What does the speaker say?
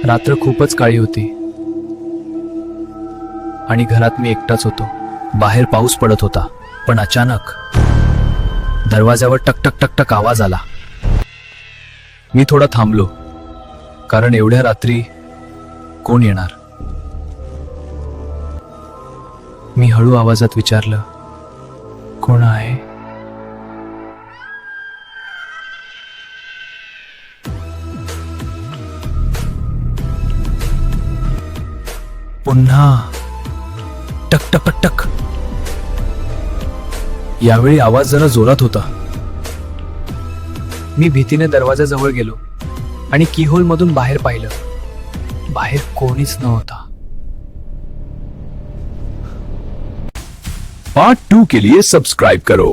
रात्र खूपच काळी होती आणि घरात मी एकटाच होतो. बाहेर पाऊस पडत होता, पण अचानक दरवाजावर टक टक टक टक आवाज आला. मी थोडा थांबलो, कारण एवढ्या रात्री कोण येणार. मी हळू आवाजात विचारलं, कोण आहे? पुन्हा टक टक टक टक. यावेळी आवाज जरा जोरात होता. मी भीतीने दरवाजाजवळ गेलो आणि कीहोल मधून बाहेर पाहिलं. बाहेर कोणीच नव्हता. पार्ट 2 के लिए सब्सक्राइब करो.